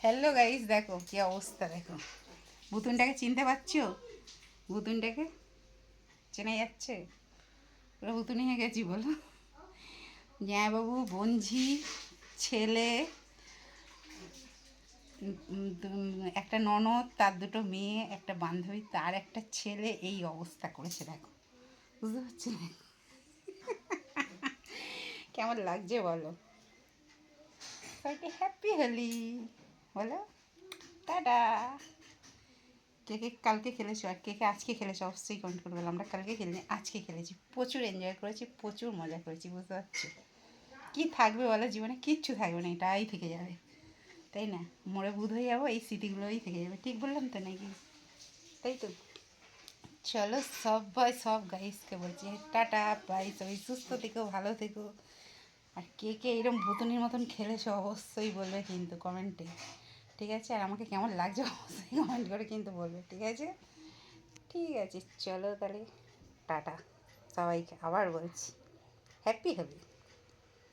Hello guys, দেখো কি অবস্থা, দেখো ভুতুনটাকে চিনতে পারছো? ভুতুনটাকে চেনা যাচ্ছে? পুরো ভুতুনি হয়ে গেছি বলো। জামাইবাবু, বঞ্ঝি, ছেলে, একটা ননদ, তার দুটো মেয়ে, একটা বান্ধবী, তার একটা ছেলে, এই অবস্থা করেছে দেখো। বুঝতে পারছি? কেমন লাগছে বলো? সবাইকে হ্যাপি হোলি বলো। টাটা। কে কে কালকে খেলেছো আর কে কে আজকে খেলেছো অবশ্যই কমেন্ট করে বলো। আমরা কালকে খেলিনি, আজকে খেলেছি, প্রচুর এনজয় করেছি, প্রচুর মজা করেছি। বুঝতে পারছো? কী থাকবে বলো জীবনে? কিচ্ছু থাকবে না, এটাই থেকে যাবে, তাই না? মরে বুধ হয়ে যাবো, এই স্মৃতিগুলোই থেকে যাবে। ঠিক বললাম তো নাকি? তাই তো। চলো সবাই, সব গাইসকে বলছি টাটা বাই। সবাই সুস্থ থেকো, ভালো থেকো। আর কে কে এরকম ভুতুনির মতন খেলেছো অবশ্যই বলবে কিন্তু কমেন্টে, ঠিক আছে? আর আমাকে কেমন লাগছে অবশ্যই কমেন্ট করে কিন্তু বলবে, ঠিক আছে? ঠিক আছে, চলো তাহলে টাটা সবাইকে। আবার বলছি হ্যাপি হোলি।